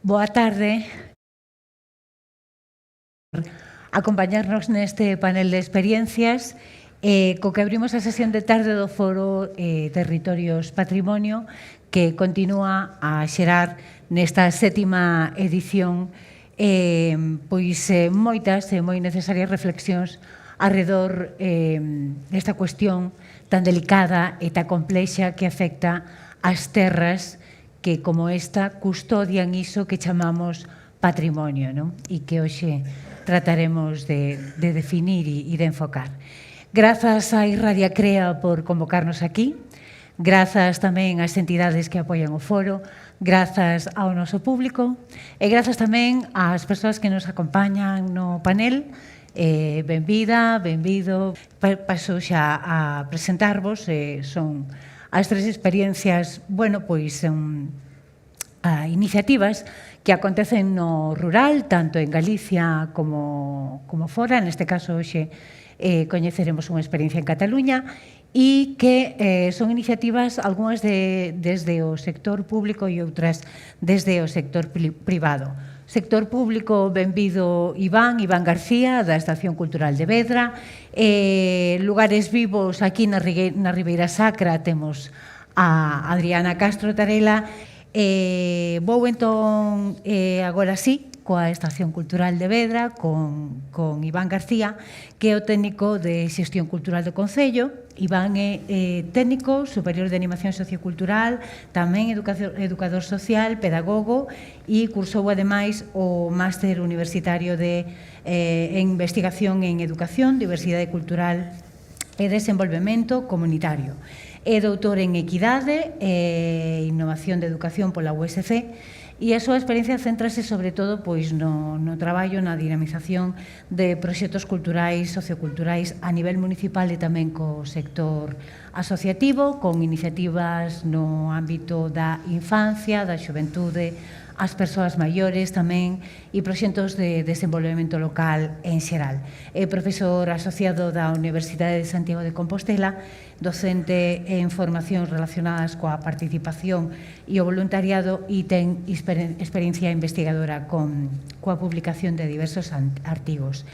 Boa tarde. Acompañarnos neste panel de experiencias co que abrimos a sesión de tarde do Foro Territorios Patrimonio, que continúa a xerar nesta sétima edición moitas e moi necesarias reflexións arredor desta cuestión tan delicada e tan complexa que afecta ás terras que, como esta, custodian iso que chamamos patrimonio, non? E que hoxe trataremos de definir e de enfocar. Grazas a Irradia Crea por convocarnos aquí, grazas tamén ás entidades que apoian o foro, grazas ao noso público e grazas tamén ás persoas que nos acompañan no panel. Benvida, benvido. Paso xa a presentarvos, son as tres experiencias, iniciativas que acontecen no rural, tanto en Galicia como fora. Neste caso, hoxe coñeceremos unha experiencia en Cataluña e que son iniciativas, algunhas desde o sector público e outras desde o sector privado. Sector público, benvido Iván García, da Estación Cultural de Vedra. Lugares vivos, aquí na Ribeira Sacra temos a Adriana Castro Tarela. Vou entón agora sí coa Estación Cultural de Vedra con Iván García, que é o técnico de xestión cultural do Concello. Iván é técnico superior de animación sociocultural, tamén educador social, pedagogo, e cursou ademais o máster universitario en investigación en educación, diversidade cultural e desenvolvemento comunitario. É doutor en Equidade e Innovación de Educación pola USC e a súa experiencia céntrase sobre todo no traballo, na dinamización de proxectos culturais, socioculturais a nivel municipal e tamén co sector asociativo, con iniciativas no ámbito da infancia, da xuventude, as persoas maiores tamén e proxectos de desenvolvemento local en xeral. É profesor asociado da Universidade de Santiago de Compostela, docente en formacións relacionadas coa participación e o voluntariado e ten experiencia investigadora coa publicación de diversos artigos.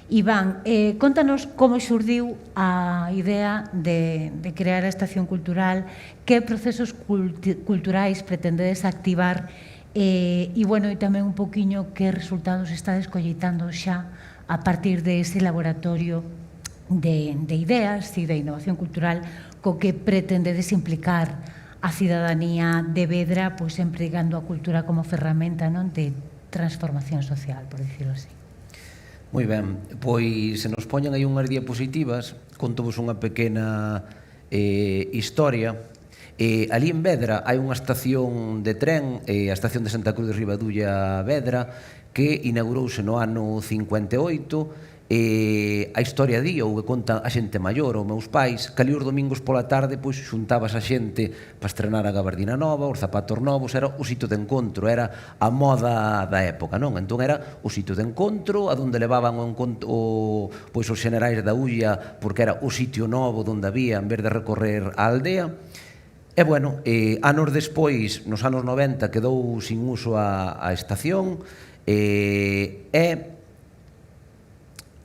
Iván, contanos como xurdiu a idea de crear a Estación Cultural, que procesos culturais pretendedes activar e tamén un poquinho que resultados estades colleitando xa a partir de ese laboratorio de ideas e de innovación cultural co que pretendedes implicar a cidadanía de Vedra, empregando a cultura como ferramenta de transformación social, por dicirlo así. Moi ben, pois se nos poñen aí unhas diapositivas, contovos unha pequena historia. Ali en Vedra hai unha estación de tren, a estación de Santa Cruz de Ribadulla Vedra, que inaugurouse no ano 58. A historia di, ou que conta a xente maior, ou meus pais, que ali os domingos pola tarde xuntabas a xente para estrenar a gabardina nova, os zapatos novos, era o sitio de encontro, era a moda da época, non? Entón era o sitio de encontro, a donde levaban os xenerais da Ulla, porque era o sitio novo onde había, en vez de recorrer a aldea. E, anos despois, nos anos 90, quedou sin uso a estación e,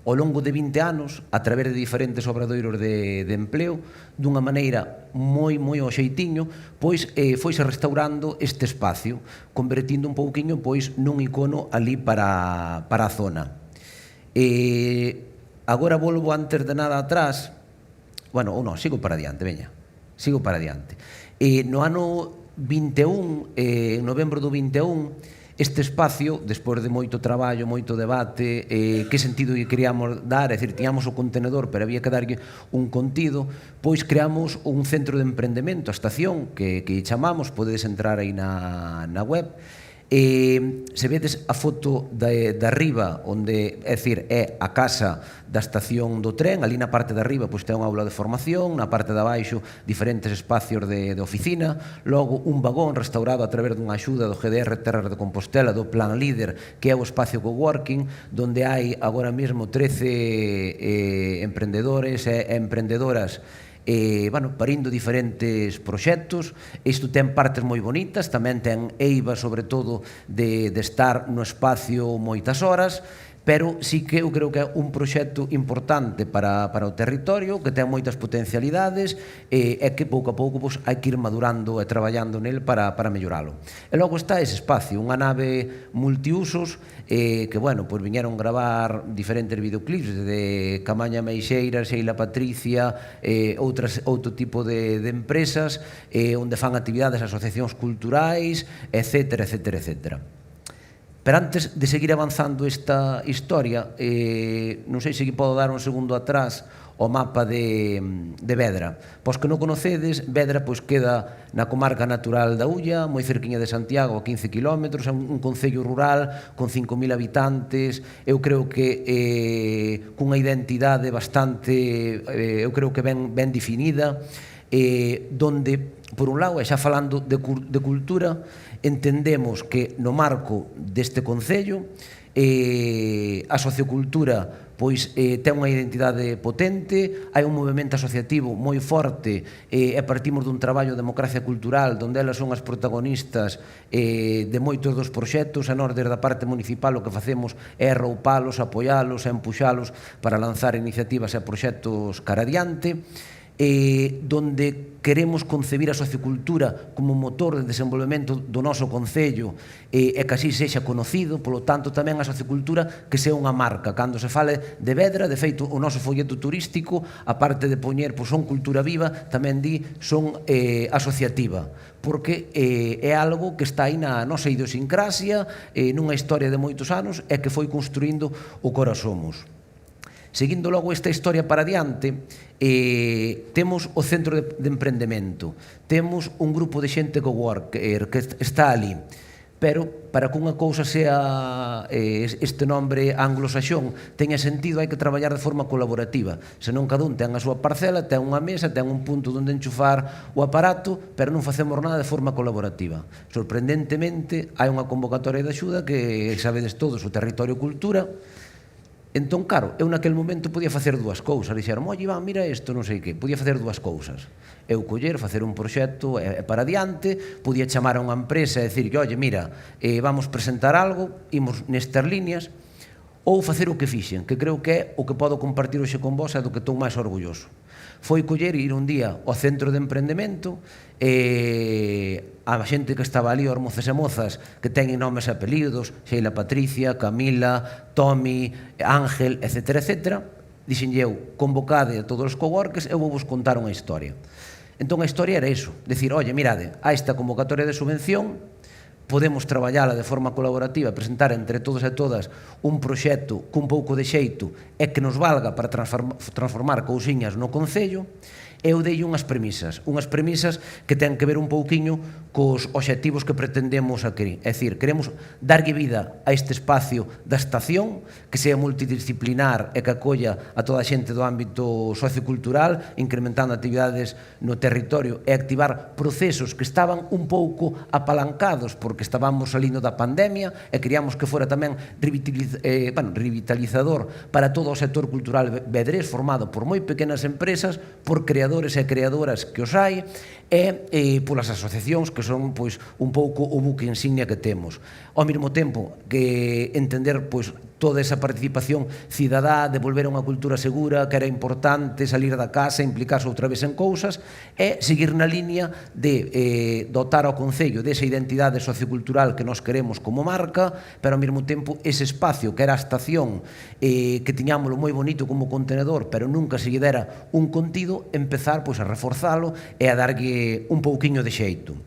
ao longo de 20 anos, a través de diferentes obradoiros de empleo, dunha maneira moi ao xeitiño, foise restaurando este espacio, convertindo un pouquiño nun icono ali para a zona. Agora volvo antes de nada atrás, sigo para adiante, sigo para adiante. No ano 21, en novembro do 21, este espacio, despois de moito traballo, moito debate, que sentido lle queríamos dar, é dicir, tiñamos o contenedor, pero había que darlle un contido, creamos un centro de emprendemento, a estación, que chamamos, podedes entrar aí na web. Se vedes a foto de arriba, onde é a casa da estación do tren, ali na parte de arriba ten unha aula de formación, na parte de abaixo diferentes espacios de oficina, logo un vagón restaurado a través dunha axuda do GDR Terras de Compostela, do Plan Líder, que é o espacio coworking, donde hai agora mesmo 13 emprendedores e emprendedoras parindo diferentes proxectos. Isto ten partes moi bonitas, tamén ten eiva, sobre todo, de estar no espacio moitas horas, pero sí que eu creo que é un proxecto importante para o territorio, que ten moitas potencialidades e que pouco a pouco hai que ir madurando e traballando nel para melloralo. E logo está ese espacio, unha nave multiusos que, viñeron gravar diferentes videoclips de Camaña Meixeira, Sheila Patricia, outro tipo de empresas onde fan actividades, asociacións culturais, etcétera, etcétera, etcétera. Pero antes de seguir avanzando esta historia, non sei se podo dar un segundo atrás o mapa de Vedra. Pois que non conocedes, Vedra queda na comarca natural da Ulla, moi cerquiña de Santiago, a 15 km, é un concello rural con 5.000 habitantes. Eu creo que cunha identidade bastante, eu creo que ben definida, donde, por un lado, e xa falando de cultura, entendemos que no marco deste concello a sociocultura ten unha identidade potente, hai un movimento asociativo moi forte e partimos dun traballo de democracia cultural onde elas son as protagonistas de moitos dos proxectos, e nós desde a parte municipal o que facemos é arroupalos, apoialos e empuxalos para lanzar iniciativas e proxectos cara adiante, donde queremos concebir a sociocultura como motor de desenvolvemento do noso concello e que así sexa conocido. Polo tanto, tamén a sociocultura que sea unha marca. Cando se fale de Vedra, de feito, o noso folleto turístico, aparte de poñer son cultura viva, tamén di son asociativa, porque é algo que está aí na nosa idiosincrasia, nunha historia de moitos anos, e que foi construindo o Cora Somos. Seguindo logo esta historia para diante, temos o centro de emprendemento, temos un grupo de xente coworker que está ali, pero para que unha cousa sea este nombre anglosaxón teña sentido, hai que traballar de forma colaborativa, senón cada un ten a súa parcela, ten unha mesa, ten un punto onde enchufar o aparato, pero non facemos nada de forma colaborativa. Sorprendentemente, hai unha convocatoria de axuda que sabedes todos, o Territorio Cultura. Entón, claro, eu naquele momento podía facer dúas cousas. Dixeron, oi, Iván, mira isto, non sei que. Podía facer dúas cousas. Eu coller, facer un proxecto para diante, podía chamar a unha empresa e dicir, oi, mira, vamos presentar algo, imos nestas líneas, ou facer o que fixen, que creo que é o que podo compartir hoxe con vos e do que estou máis orgulloso. Foi coller e ir un día ao centro de emprendemento, a xente que estaba ali, os moces e mozas que teñen nomes e apelidos, Sheila Patricia, Camila, Tomi, Ángel, etcétera, etcétera, dixenlle eu, convocade a todos os coworkers, eu vou vos contar unha historia. Entón a historia era iso, decir, oye, mirade, a esta convocatoria de subvención, podemos traballala de forma colaborativa, presentar entre todos e todas un proxecto cun pouco de xeito e que nos valga para transformar cousiñas no concello. Eu dei unhas premisas que ten que ver un pouquiño cos obxectivos que pretendemos aquí. É dicir, queremos darlle vida a este espacio da estación, que sea multidisciplinar e que acolla a toda a xente do ámbito sociocultural, incrementando actividades no territorio e activar procesos que estaban un pouco apalancados porque estábamos salindo da pandemia e queríamos que fora tamén revitalizador para todo o sector cultural vedrés, formado por moi pequenas empresas, por creadores e creadoras que os hai e polas asociacións que son un pouco o buque insignia que temos. Ao mesmo tempo que entender toda esa participación cidadá, devolver unha cultura segura, que era importante salir da casa, implicarse outra vez en cousas, e seguir na liña de dotar ao concello desa identidade sociocultural que nos queremos como marca, pero ao mesmo tempo ese espacio que era a estación, que tiñámoslo moi bonito como contenedor, pero nunca se lle dera un contido, empezar a reforzalo e a darlle un pouquiño de xeito.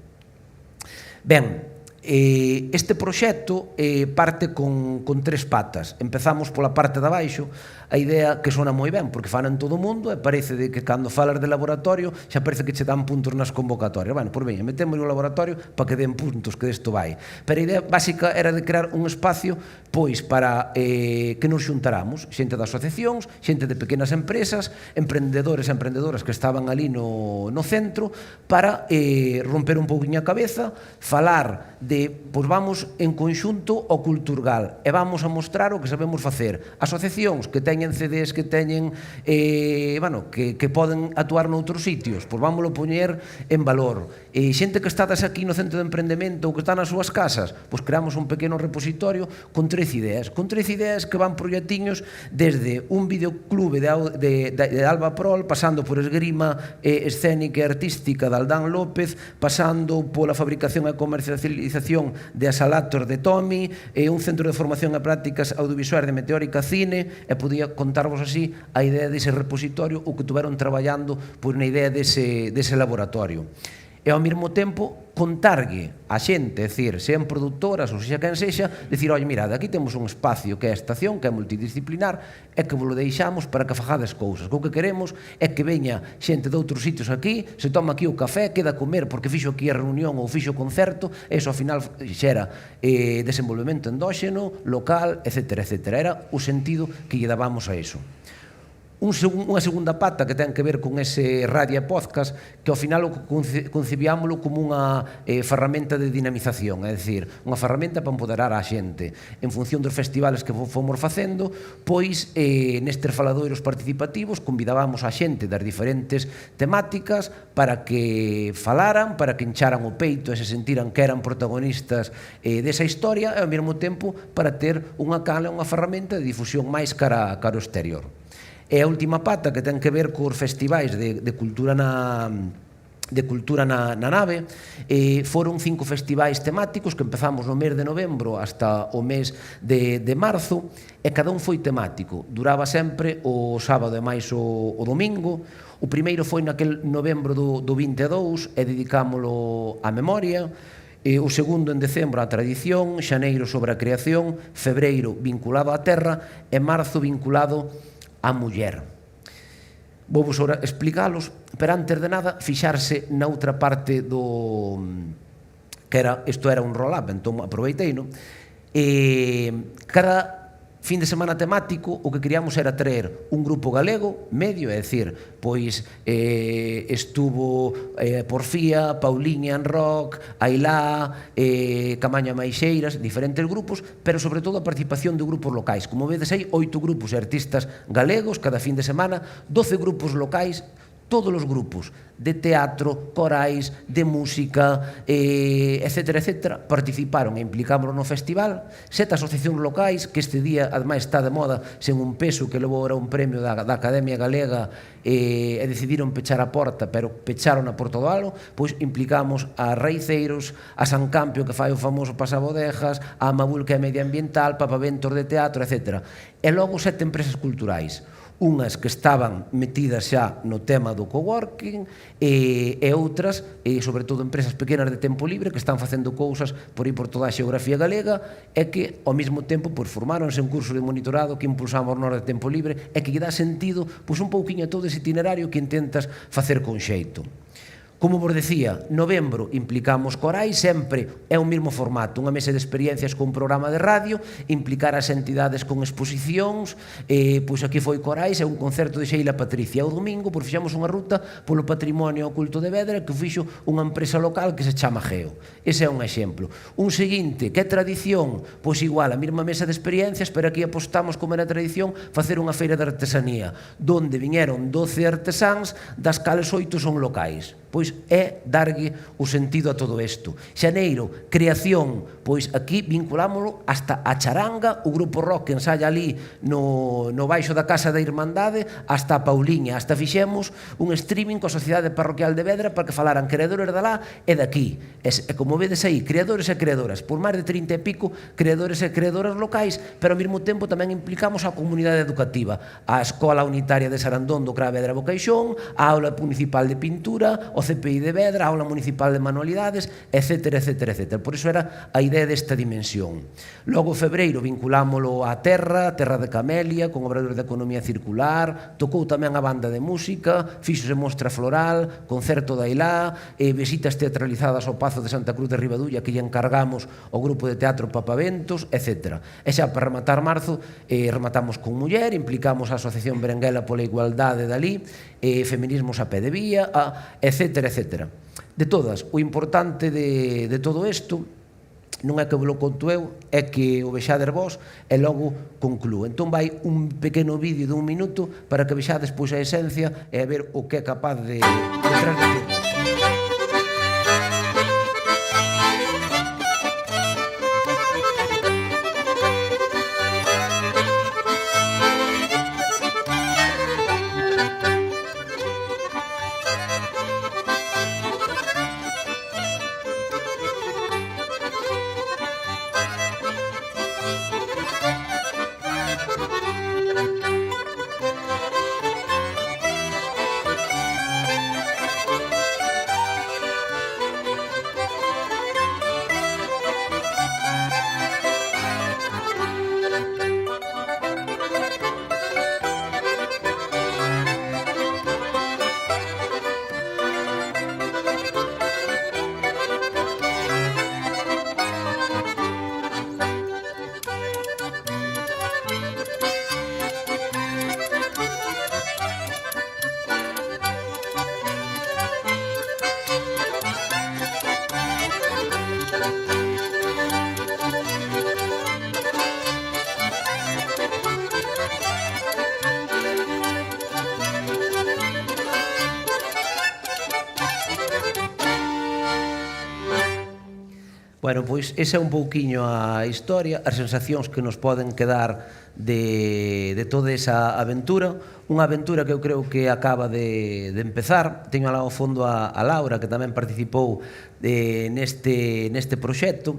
Ben, este proxecto parte con tres patas. Empezamos pola parte de abaixo, a idea que sona moi ben, porque fan en todo o mundo e parece que cando falas de laboratorio xa parece que che dan puntos nas convocatorias. Bueno, por veña, metemos o laboratorio para que den puntos, que desto vai. Pero a idea básica era de crear un espacio para que nos xuntáramos, xente de asociacións, xente de pequenas empresas, emprendedores e emprendedoras que estaban ali no centro, para romper un pouquinho a cabeza, falar pois vamos en conxunto ao Culturgal e vamos a mostrar o que sabemos facer. Asociacións que teñen CDs, que teñen, que poden actuar noutros sitios, pois vámoslo poñer en valor. Xente que está aquí no centro de emprendemento ou que está nas súas casas, pois creamos un pequeno repositorio con 13 ideas que van proxectiños desde un videoclube de Alba Prol, pasando por esgrima escénica e artística de Aldán López, pasando pola fabricación e comercialización de Asalator de Tomi, un centro de formación e prácticas audiovisuais de Meteórica Cine, e podía contarvos así a idea dese repositorio, o que tuveron traballando por na idea dese laboratorio. E ao mesmo tempo contarlle a xente, é dicir, sean produtoras ou sexa quen sexa, dicir, oi, mirad, aquí temos un espacio que é a estación, que é multidisciplinar, e que vos lo deixamos para que fajades cousas. O que queremos é que veña xente de outros sitios aquí, se toma aquí o café, queda a comer porque fixo aquí a reunión ou fixo o concerto, e iso ao final xera desenvolvemento endóxeno, local, etc. Era o sentido que lle dábamos a iso. Unha segunda pata que ten que ver con ese Radio Podcast, que ao final concibíámolo como unha ferramenta de dinamización, é dicir, unha ferramenta para empoderar a xente. En función dos festivales que fomos facendo, pois nestes faladoiros participativos convidábamos a xente das diferentes temáticas para que falaran, para que hincharan o peito e se sentiran que eran protagonistas desa historia, e ao mesmo tempo para ter unha canle, unha ferramenta de difusión máis cara ao exterior. E a última pata, que ten que ver cos festivais de cultura na nave, foron 5 festivais temáticos que empezamos no mes de novembro hasta o mes de marzo, e cada un foi temático. Duraba sempre o sábado e máis o domingo. O primeiro foi naquel novembro do 22 e dedicámolo á memoria. O segundo en decembro á tradición, xaneiro sobre a creación, febreiro vinculado á terra e marzo vinculado a muller. Vou vos ora explicalos, pero antes de nada fixarse na outra parte do que era, isto era un roll-up, entón aproveiteino. Cada fin de semana temático o que queríamos era traer un grupo galego medio, é dicir, pois estuvo Porfía, Pauliña en rock, Ailá, Camaño Maixeiras, diferentes grupos, pero sobre todo a participación de grupos locais. Como vedes aí, 8 grupos e artistas galegos cada fin de semana, 12 grupos locais, todos os grupos de teatro, corais, de música, etc., participaron e implicámonos no festival. 7 asociacións locais, que este día ademais está de moda, sen un peso, que levou ahora un premio da Academia Galega, e decidiron pechar a porta, pero pecharon a por todo algo, pois implicamos a Raiceiros, a San Campio, que fai o famoso pasabodejas, a Amabul, que é medioambiental, Papaventos de teatro, etc. E logo 7 empresas culturais, unhas que estaban metidas xa no tema do coworking e outras, sobre todo empresas pequenas de tempo libre, que están facendo cousas por aí por toda a xeografía galega, e que ao mesmo tempo formáronse un curso de monitorado que impulsamos nós de tempo libre e que lle dá sentido un pouquiño a todo ese itinerario que intentas facer con xeito. Como vos decía, novembro implicamos corais, sempre é o mesmo formato, unha mesa de experiencias con un programa de radio, implicar as entidades con exposicións, pois aquí foi corais, é un concerto de Sheila Patricia. O domingo, pois fixamos unha ruta polo patrimonio oculto de Vedra que fixo unha empresa local que se chama Geo. Ese é un exemplo. Un seguinte, que é tradición, pois igual, a mesma mesa de experiencias, pero aquí apostamos, como era tradición, facer unha feira de artesanía, donde viñeron 12 artesáns, das cales 8 son locais. Pois é darlle o sentido a todo isto. Xaneiro, creación, pois aquí vinculámoslo hasta a charanga, o grupo rock que ensaya ali no baixo da Casa da Irmandade, hasta a Pauliña, hasta fixemos un streaming coa Sociedade Parroquial de Vedra para que falaran creadores de lá e daqui. E como vedes aí, creadores e creadoras, por máis de 30 e pico creadores e creadoras locais, pero ao mesmo tempo tamén implicamos a comunidade educativa, a Escola Unitaria de Sarandón do Cra Vedra Bocaixón, a Aula Municipal de Pintura, o CPI de Vedra, a Aula Municipal de Manualidades, etc. Por iso era a idea desta dimensión. Logo, febreiro, vinculámolo á terra de Camelia, con obradores de economía circular, tocou tamén a banda de música, fíxose mostra floral, concerto da Ailá, visitas teatralizadas ao Pazo de Santa Cruz de Ribadulla, que lle encargamos ao grupo de teatro Papaventos, etc. E xa, para rematar marzo, rematamos con muller, implicamos a Asociación Berenguela pola Igualdade dali, feminismos a pé de vía, etc. De todas, o importante de todo isto non é que vos lo conto eu, é que o vexades vos e logo conclúo. Entón vai un pequeno vídeo de 1 minuto para que vexades pois a esencia e a ver o que é capaz de transmitir. Bueno, pois esa é un pouquiño a historia, as sensacións que nos poden quedar de toda esa aventura, unha aventura que eu creo que acaba de empezar. Teño alá ao fondo a Laura, que tamén participou neste proxecto.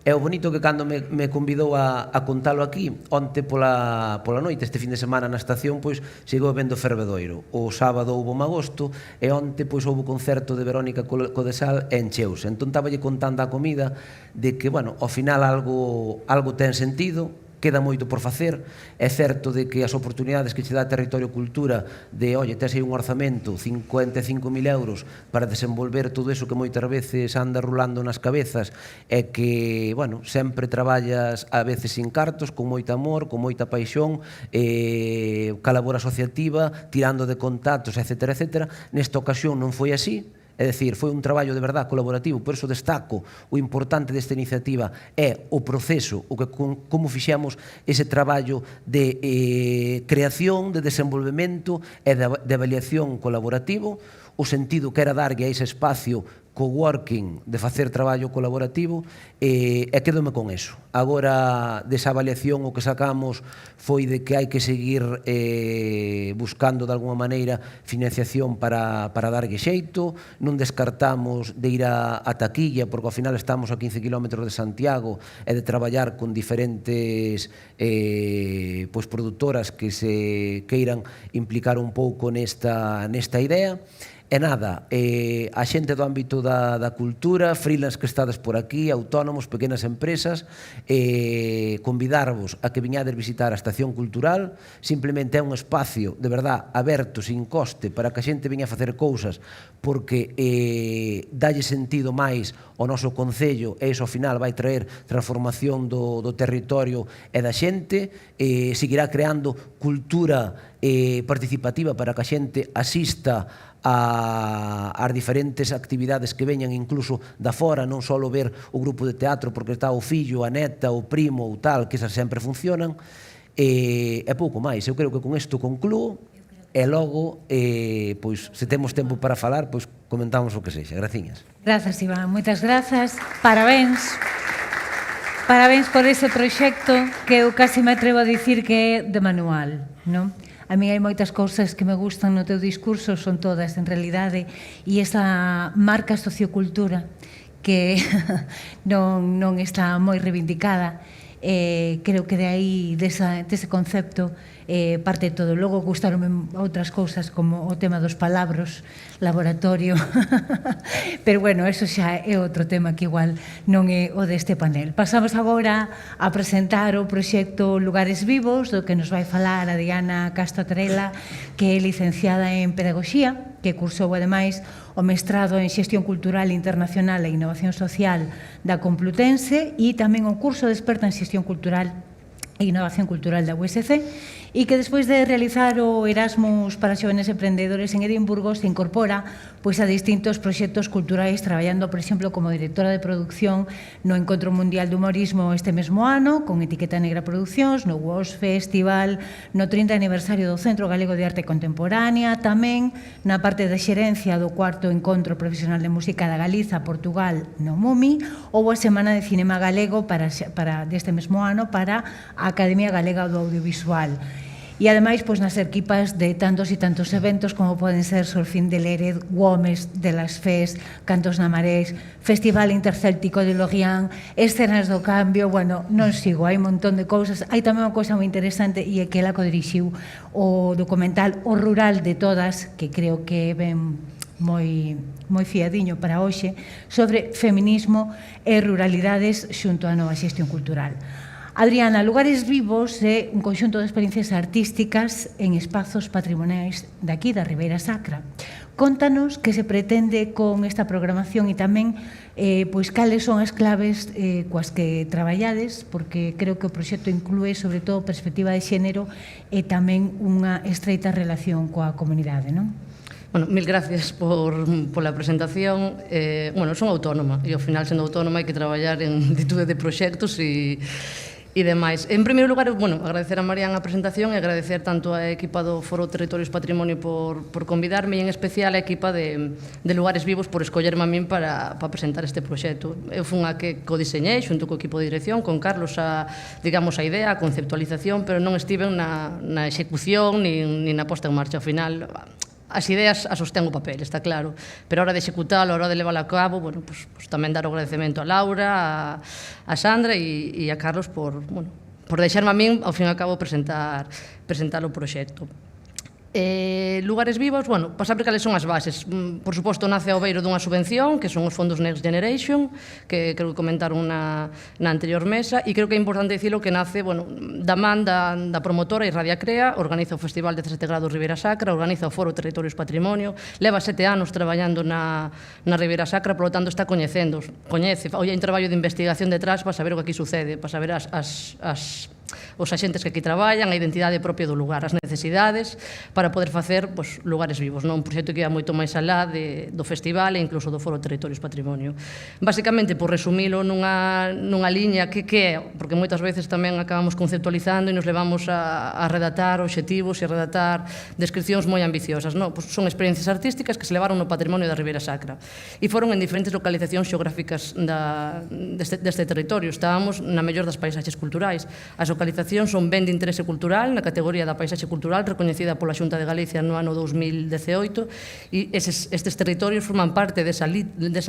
É o bonito que cando me convidou a contalo aquí, onte pola noite, este fin de semana na estación, pois sigo vendo fervedoiro. O sábado houve magosto e onte pois houve concerto de Verónica Codesal e encheuse. Entón taballe contando a comida de que, bueno, ao final algo ten sentido, queda moito por facer. É certo de que as oportunidades que che dá Territorio Cultura de, oye, tes aí un orzamento, 55.000 euros para desenvolver todo eso que moitas veces anda rulando nas cabezas e que, bueno, sempre traballas a veces sin cartos, con moito amor, con moita paixón, ca labor asociativa, tirando de contactos, etcétera, etcétera. Nesta ocasión non foi así. É dicir, foi un traballo de verdad colaborativo, por iso destaco o importante desta iniciativa é o proceso, como fixemos ese traballo de creación, de desenvolvemento e de avaliación colaborativo, o sentido que era darlle a ese espacio coworking de facer traballo colaborativo e quedome con eso. Agora, desa avaliación o que sacamos foi de que hai que seguir buscando de alguma maneira financiación para darlle xeito, non descartamos de ir a Taquilla porque ao final estamos a 15 km de Santiago e de traballar con diferentes produtoras que se queiran implicar un pouco nesta idea. E nada, a xente do ámbito da cultura, freelance que estades por aquí, autónomos, pequenas empresas, convidarvos a que viñades visitar a Estación Cultural. Simplemente é un espacio, de verdad, aberto, sin coste, para que a xente viña a facer cousas, porque dalle sentido máis ao noso concello e iso ao final vai traer transformación do territorio e da xente. Seguirá creando cultura participativa para que a xente asista as diferentes actividades que veñan incluso da fora, non só ver o grupo de teatro porque está o fillo, a neta, o primo ou tal, que esas sempre funcionan, e pouco máis. Eu creo que con isto conclúo e logo, pois, se temos tempo para falar, pois comentamos o que sexa. Graciñas. Grazas, Iván, moitas grazas. Parabéns. Parabéns por ese proxecto que eu casi me atrevo a dicir que é de manual, non? A mí hai moitas cousas que me gustan no teu discurso, son todas en realidade, e esa marca sociocultura que non está moi reivindicada, creo que de aí, dese concepto, parte de todo. Logo gustaronme outras cousas como o tema dos palabros, laboratorio, pero bueno, eso xa é outro tema que igual non é o deste panel. Pasamos agora a presentar o proxecto Lugares Vivos, do que nos vai falar a Diana Castro Trela, que é licenciada en Pedagogía, que cursou ademais o mestrado en Xestión Cultural Internacional e Innovación Social da Complutense e tamén o curso de experta en Xestión Cultural e Innovación Cultural da USC, e que despois de realizar o Erasmus para xóvenes emprendedores en Edimburgo se incorpora pois a distintos proxectos culturais traballando, por exemplo, como directora de producción no Encontro Mundial de Humorismo este mesmo ano, con Etiqueta Negra Produccións, no WOS Festival, no 30 aniversario do Centro Galego de Arte Contemporánea, tamén na parte da xerencia do cuarto Encontro Profesional de Música da Galiza, Portugal, no MUMI, ou a Semana de Cinema Galego deste mesmo ano para a Academia Galega do Audiovisual. E, ademais, pois, nas equipas de tantos e tantos eventos como poden ser Solfín de Lérez, Gómez de las Fes, Cantos na Marés, Festival Intercéltico de Lorient, Escenas do Cambio, bueno, non sigo, hai un montón de cousas. Hai tamén unha cousa moi interesante e é que ela codirixiu o documental O Rural de Todas, que creo que ven moi fiadiño para hoxe, sobre feminismo e ruralidades xunto á nova xestión cultural. Adriana, Lugares Vivos é un conxunto de experiencias artísticas en espazos patrimoniais daqui da Ribeira Sacra. Contanos que se pretende con esta programación e tamén pois cales son as claves coas que traballades, porque creo que o proxecto inclúe sobre todo perspectiva de xénero e tamén unha estreita relación coa comunidade, non? Bueno, mil gracias pola presentación. Son autónoma e ao final, sendo autónoma, hai que traballar en ditude de proxectos e demais. En primeiro lugar, agradecer a Marián a presentación e agradecer tanto a equipa do Foro Territorios Patrimonio por convidarme e en especial a equipa de Lugares Vivos por escollerme a min para presentar este proxecto. Eu fui a que codiseñei xunto co equipo de dirección, con Carlos a idea, a conceptualización, pero non estive na execución ni na posta en marcha. Ao final, as ideas as sostén o papel, está claro, pero a hora de executalo, a hora de leválo a cabo, tamén dar o agradecemento a Laura, a Sandra e a Carlos por deixarme a min, ao fin e ao cabo, presentar o proxecto. Lugares Vivos, para saber cales son as bases. Por suposto, nace ao beiro dunha subvención, que son os fondos Next Generation, que creo que comentaron na anterior mesa, e creo que é importante dicilo que nace da man da promotora Irradia Crea, organiza o Festival 17 Grados Ribeira Sacra, organiza o Foro Territorios Patrimonio, leva 7 anos traballando na Ribeira Sacra, por lo tanto está coñece, hai un traballo de investigación detrás para saber o que aquí sucede, para saber os axentes que aquí traballan, a identidade propia do lugar, as necesidades, para poder facer Lugares Vivos, un proxecto que ia moito máis alá do festival e incluso do Foro Territorios Patrimonio. Basicamente, por resumilo nunha liña que é, porque moitas veces tamén acabamos conceptualizando e nos levamos a redactar obxectivos e a redactar descripcións moi ambiciosas. Son experiencias artísticas que se levaron no patrimonio da Ribeira Sacra e foron en diferentes localizacións xeográficas deste territorio. Estábamos na mellor das paisaxes culturais. As localizacións son ben de interese cultural na categoría da paisaxe cultural recoñecida pola Xunta de Galicia no ano 2018 e estes territorios forman parte desa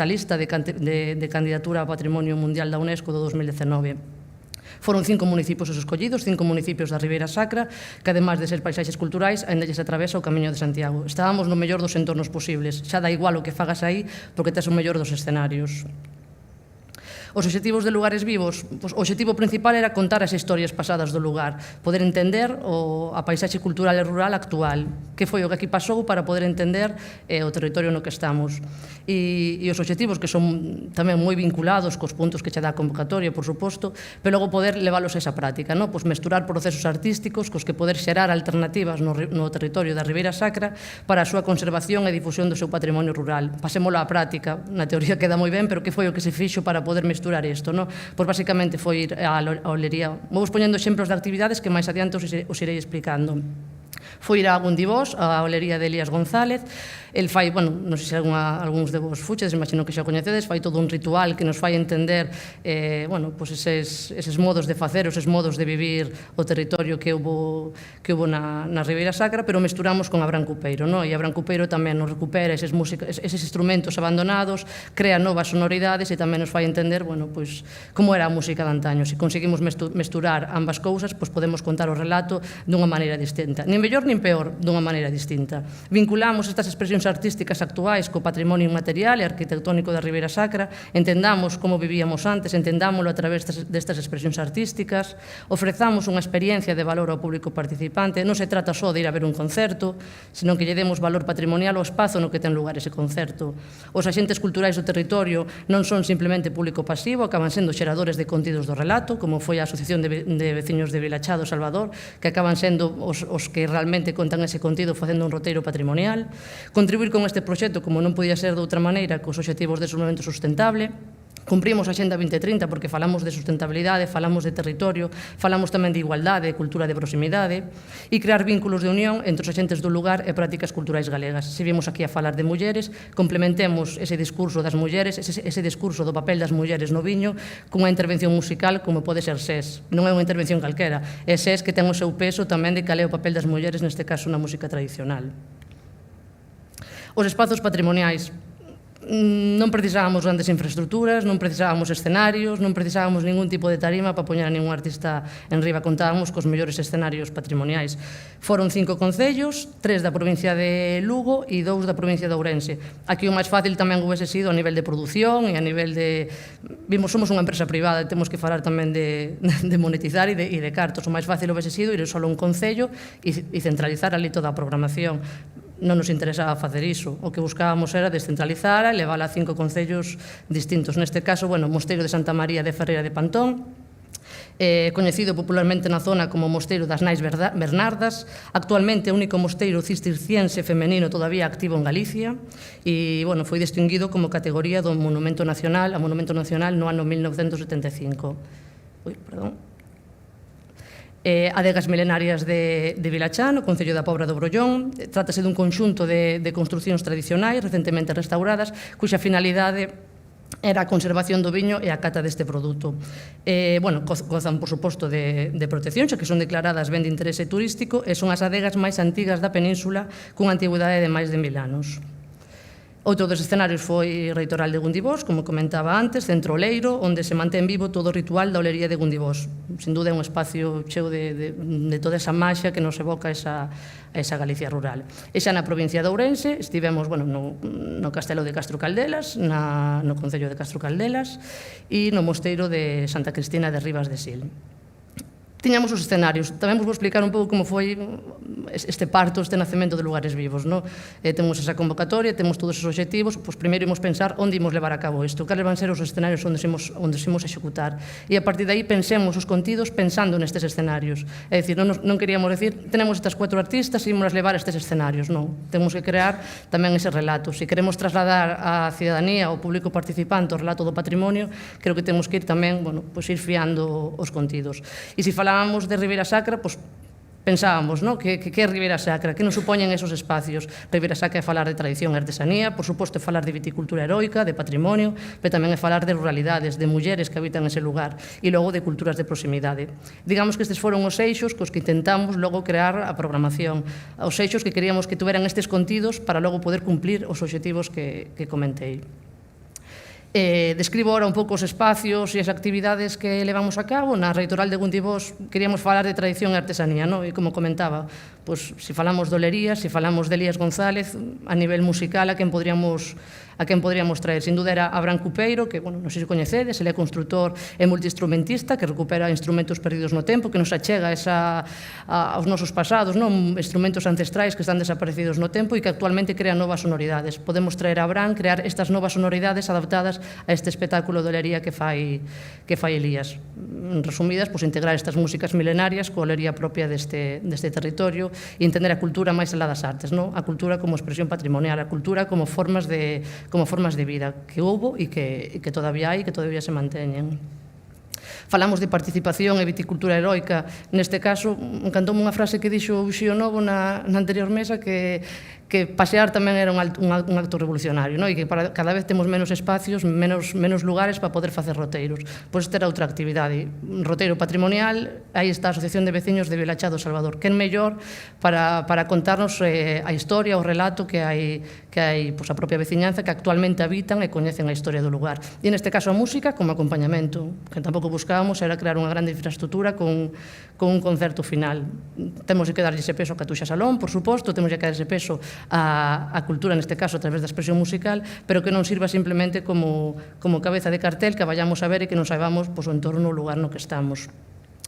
lista de candidatura a Patrimonio Mundial da UNESCO do 2019. Foron 5 municipios os escollidos, 5 municipios da Ribeira Sacra, que ademais de ser paisaxes culturais, ainda lles atravesa o Camiño de Santiago. Estábamos no mellor dos entornos posibles, xa dá igual o que fagas aí, porque tes o mellor dos escenarios. Os obxectivos de Lugares Vivos, o obxectivo principal era contar as historias pasadas do lugar, poder entender a paisaxe cultural e rural actual, que foi o que aquí pasou para poder entender o territorio no que estamos. E os obxectivos que son tamén moi vinculados cos puntos que che dá a convocatoria, por suposto, pero logo poder leválos a esa práctica, mesturar procesos artísticos cos que poder xerar alternativas no territorio da Ribeira Sacra para a súa conservación e difusión do seu patrimonio rural. Pasémolo á práctica, na teoría queda moi ben, pero que foi o que se fixo para poder mesturar isto, Pois basicamente foi ir á olería. Vou poñendo exemplos de actividades que máis adiante os irei explicando. Foi ir a Gundibós, a olería de Elías González. El fai, non sei se algúns de vos fuchedes, imagino que xa coñecedes, fai todo un ritual que nos fai entender eses modos de facer, eses modos de vivir o territorio que houbo na Ribeira Sacra, pero mesturamos con Abraham Cupeiro, e Abraham Cupeiro tamén nos recupera eses instrumentos abandonados, crea novas sonoridades e tamén nos fai entender como era a música de antaño. Se conseguimos mesturar ambas cousas, podemos contar o relato dunha maneira distinta. Nin mellor mellor nin peor, dunha maneira distinta. Vinculamos estas expresións artísticas actuais co patrimonio inmaterial e arquitectónico da Ribeira Sacra, entendamos como vivíamos antes, entendámoslo a través destas expresións artísticas, ofrezamos unha experiencia de valor ao público participante, non se trata só de ir a ver un concerto, senón que lle demos valor patrimonial ao espazo no que ten lugar ese concerto. Os axentes culturais do territorio non son simplemente público pasivo, acaban sendo xeradores de contidos do relato, como foi a Asociación de Veciños de Vilachado, Salvador, que acaban sendo os que realmente contan ese contido facendo un roteiro patrimonial. Contribuir con este proxecto, como non podía ser de outra maneira, cos obxectivos de desenvolvemento sustentable. Cumprimos a Axenda 2030 porque falamos de sustentabilidade, falamos de territorio, falamos tamén de igualdade, de cultura de proximidade e crear vínculos de unión entre os axentes do lugar e prácticas culturais galegas. Se vimos aquí a falar de mulleres, complementemos ese discurso das mulleres, ese discurso do papel das mulleres no viño cunha intervención musical como pode ser SES. Non é unha intervención calquera, é SES que ten o seu peso tamén de cal é o papel das mulleres, neste caso na música tradicional. Os espazos patrimoniais. Non precisábamos grandes infraestructuras, non precisábamos escenarios, non precisábamos ningún tipo de tarima para poñer a ningún artista en riba. Contábamos cos mellores escenarios patrimoniais. Foron 5 concellos, 3 da provincia de Lugo e 2 da provincia de Ourense. Aquí o máis fácil tamén houvese sido a nivel de produción e a nivel de... Vimos, somos unha empresa privada e temos que falar tamén de monetizar e de cartos. O máis fácil houvese sido ir só a un concello e centralizar ali toda a programación. Non nos interesaba facer iso. O que buscábamos era descentralizar e levála a 5 concellos distintos. Neste caso, bueno, o Mosteiro de Santa María de Ferreira de Pantón, coñecido popularmente na zona como Mosteiro das Nais Bernardas, actualmente o único mosteiro cisterciense femenino todavía activo en Galicia, e, bueno, foi distinguido como categoría do Monumento Nacional, a Monumento Nacional no ano 1975. Adegas milenarias de Vilachán, o Concello da Pobra do Brollón. Trátase dun conxunto de construcións tradicionais recentemente restauradas, cuxa finalidade era a conservación do viño e a cata deste produto. Gozan, por suposto, de protección, xa que son declaradas ben de interese turístico, e son as adegas máis antigas da península, cunha antigüidade de máis de 1000 anos. Outro dos escenarios foi Reitoral de Gundibós, como comentaba antes, Centro Oleiro, onde se mantén vivo todo o ritual da olería de Gundibós. Sin dúda é un espacio cheo de toda esa maxia que nos evoca esa Galicia rural. E xa na provincia de Ourense estivemos no Castelo de Castro Caldelas, no Concello de Castro Caldelas e no Mosteiro de Santa Cristina de Ribas de Sil. Tiñamos os escenarios. Tamén vos vou explicar un pouco como foi este parto, este nacemento de Lugares Vivos. Temos esa convocatoria, temos todos os obxectivos, pois primeiro imos pensar onde imos levar a cabo isto, cales van ser os escenarios onde se imos executar. E a partir de aí pensemos os contidos pensando nestes escenarios. É dicir, non queríamos decir, tenemos estas 4 artistas e imos levar a estes escenarios. Non, temos que crear tamén ese relato. Se queremos trasladar á cidadanía, ao público participante, o relato do patrimonio, creo que temos que ir tamén, ir fiando os contidos. E se falábamos de Ribeira Sacra, pensábamos, que é Ribeira Sacra, que nos supoñen esos espacios. Ribeira Sacra é falar de tradición e artesanía, por suposto é falar de viticultura heroica, de patrimonio, pero tamén é falar de ruralidades, de mulleres que habitan ese lugar, e logo de culturas de proximidade. Digamos que estes foron os eixos cos que intentamos logo crear a programación, os eixos que queríamos que tuveran estes contidos para logo poder cumplir os obxectivos que comentei. Describo ahora un pouco os espacios e as actividades que levamos a cabo. Na Reitoral de Gundibós queríamos falar de tradición e artesanía, e como comentaba, se falamos de olería, se falamos de Elías González, a nivel musical a quen podríamos traer. Sin duda era Abraham Cupeiro, que, non sei se coñecedes, ele é constructor e multiinstrumentista, que recupera instrumentos perdidos no tempo, que nos achega aos nosos pasados, instrumentos ancestrais que están desaparecidos no tempo e que actualmente crean novas sonoridades. Podemos traer a Abraham, crear estas novas sonoridades adaptadas a este espectáculo de olería que fai Elías. Resumidas, integrar estas músicas milenarias coa olería propia deste territorio e entender a cultura máis alá das artes, a cultura como expresión patrimonial, a cultura como formas de vida que houbo e que todavía hai e que todavía se manteñen. Falamos de participación e viticultura heroica. Neste caso, encantoume unha frase que dixo o Uxío Novo na anterior mesa que que pasear tamén era un acto revolucionario, non? E que cada vez temos menos espacios, menos lugares para poder facer roteiros. Pois esta era outra actividade. Roteiro patrimonial, aí está a Asociación de Veciños de Vilachá do Salvador. Quen mellor para contarnos a historia, o relato que hai pois, a propia veciñanza que actualmente habitan e coñecen a historia do lugar. E neste caso a música como acompañamento, que tampouco buscábamos era crear unha grande infraestructura con un concerto final. Temos que darlle ese peso a Catuxa Salón, por suposto, temos que dar ese peso a cultura, neste caso, a través da expresión musical, pero que non sirva simplemente como cabeza de cartel que vayamos a ver e que non saibamos o entorno, o lugar no que estamos.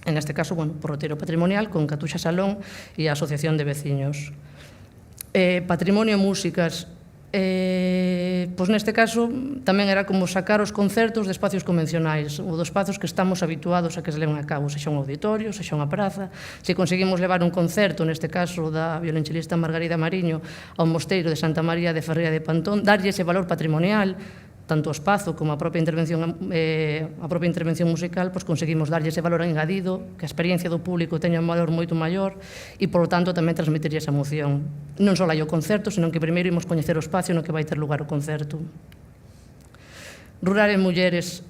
En este caso, por roteiro patrimonial, con Catuxa Salón e a Asociación de Veciños. Patrimonio e músicas. Pois neste caso tamén era como sacar os concertos de espacios convencionais ou dos espazos que estamos habituados a que se leven a cabo, sexa un auditorio, sexa unha praza. Se conseguimos levar un concerto, neste caso da violonchelista Margarida Mariño, ao mosteiro de Santa María de Ferreira de Pantón, darlle ese valor patrimonial, tanto o espazo como a propia intervención musical, pois conseguimos darlle ese valor engadido, que a experiencia do público teña un valor moito maior e, polo tanto, tamén transmitirlle esa emoción. Non só hai o concerto, senón que primeiro imos coñecer o espacio no que vai ter lugar o concerto. Rural e mulleres,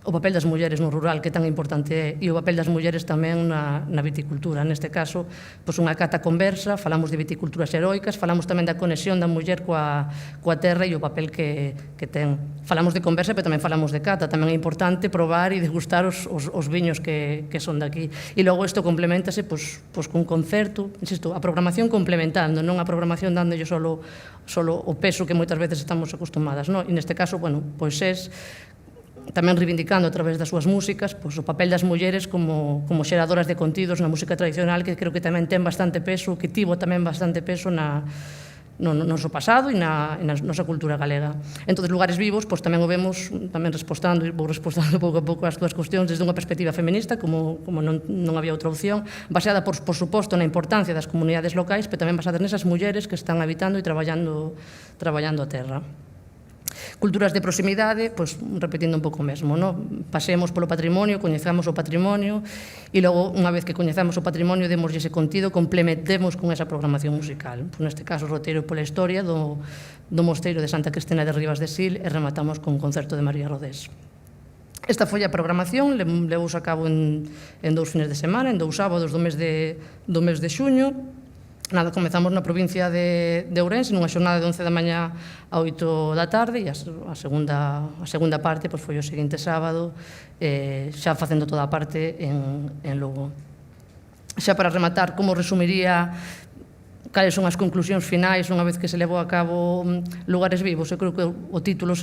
o papel das mulleres no rural, que tan importante é, e o papel das mulleres tamén na viticultura. Neste caso, pois unha cata conversa, falamos de viticulturas heroicas, falamos tamén da conexión da muller coa terra e o papel que ten. Falamos de conversa, pero tamén falamos de cata. Tamén é importante probar e degustar os viños que son daqui. E logo isto complementase pois cun concerto, insisto, a programación complementando, non a programación dándolle solo o peso que moitas veces estamos acostumadas, non? E neste caso, pois tamén reivindicando a través das súas músicas pois, o papel das mulleres como xeradoras de contidos na música tradicional, que creo que tamén ten bastante peso, que tivo tamén bastante peso no noso pasado e na nosa cultura galega. Entón, Lugares Vivos, pois tamén o vemos tamén respostando pouco a pouco as túas cuestións desde unha perspectiva feminista, como non había outra opción, baseada, por suposto, na importancia das comunidades locais, pero tamén basada nesas mulleres que están habitando e traballando a terra. Culturas de proximidade, pois repetindo un pouco mesmo, paseemos polo patrimonio, coñezamos o patrimonio e logo, unha vez que coñezamos o patrimonio, demoslle ese contido, complementemos con esa programación musical. Neste caso, roteiro pola historia do mosteiro de Santa Cristina de Rivas de Sil e rematamos con un concerto de María Rodés. Esta foi a programación, levouse a cabo en 2 fines de semana, en 2 sábados do mes de xuño. Comezamos na provincia de Ourense, nunha xornada de 11 da mañá a 8 da tarde, e a segunda parte foi o seguinte sábado, xa facendo toda a parte en Lugo. Xa para rematar, como resumiría cales son as conclusións finais unha vez que se levou a cabo Lugares Vivos? Eu creo que o título,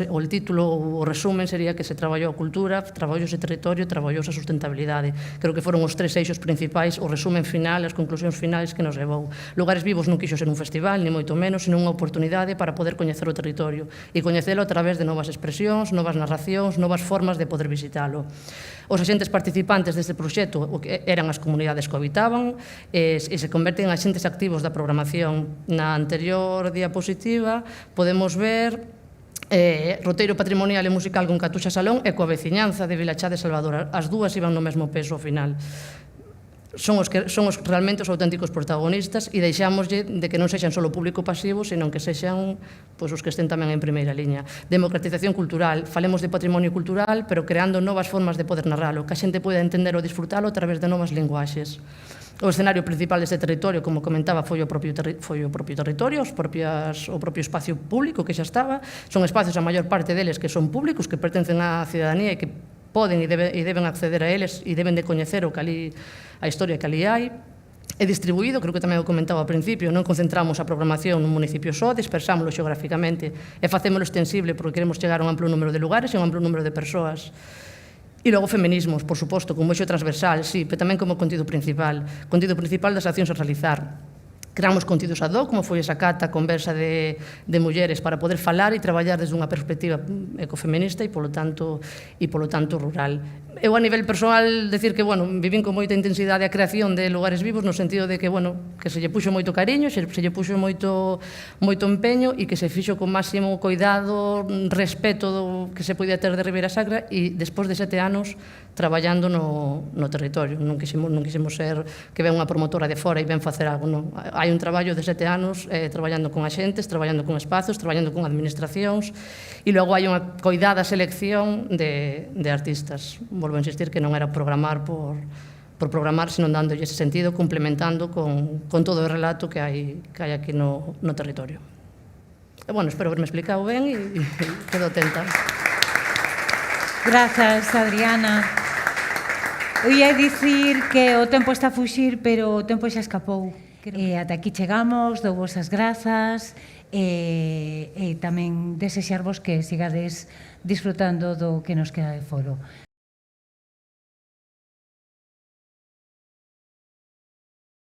o resumen sería que se traballou a cultura, traballouse o territorio, traballouse a sustentabilidade. Creo que foron os 3 eixos principais, o resumen final, as conclusións finais que nos levou. Lugares Vivos non quixo ser un festival, ni moito menos, sino unha oportunidade para poder coñecer o territorio e coñecelo a través de novas expresións, novas narracións, novas formas de poder visitalo. Os axentes participantes deste proxecto eran as comunidades que habitaban e se converten en axentes activos da programación. Na anterior diapositiva podemos ver roteiro patrimonial e musical con Catuxa Salón e coa veciñanza de Vilachá de Salvador. As dúas iban no mesmo peso ao final. Son os realmente os auténticos protagonistas e deixámoslle de que non sexan só o público pasivo, senón que sexan os que estén tamén en primeira liña. Democratización cultural. Falemos de patrimonio cultural, pero creando novas formas de poder narralo, que a xente poida entender ou disfrutalo a través de novas linguaxes. O escenario principal deste territorio, como comentaba, foi o propio territorio, o propio espacio público que xa estaba. Son espacios, a maior parte deles, que son públicos, que pertencen á cidadanía e que poden e deben acceder a eles e deben de coñecer a historia que ali hai. É distribuído, creo que tamén o comentaba ao principio, non concentramos a programación nun municipio só, dispersámoslo xeográficamente e facémolo extensible porque queremos chegar a un amplo número de lugares e a un amplo número de persoas. E logo feminismos, por suposto, como eixo transversal, sí, pero tamén como contido principal das accións a realizar. Creamos contidos ad hoc, como foi esa cata conversa de mulleres para poder falar e traballar desde unha perspectiva ecofeminista e, polo tanto, rural. Eu, a nivel persoal, decir que, vivín con moita intensidade a creación de Lugares Vivos, no sentido de que, que se lle puxo moito cariño, se lle puxo moito empeño e que se fixo con máximo cuidado, respeto que se podía ter de Ribeira Sacra e, despois de 7 anos, traballando no territorio. Non quixemos ser que ven unha promotora de fora e ven facer algo, non. hai un traballo de 7 anos traballando con axentes, traballando con espazos, traballando con administracións, e logo hai unha coidada selección de artistas. Volvo a insistir que non era programar por programar, sino dándolle ese sentido, complementando con todo o relato que hai aquí no territorio. E, bueno, espero haberme explicado ben e quedo atenta. Grazas, Adriana. Eu ia dicir que o tempo está a fuxir, pero o tempo xa escapou. Ata aquí chegamos, dou vos as grazas e tamén desexarvos que sigades disfrutando do que nos queda de foro.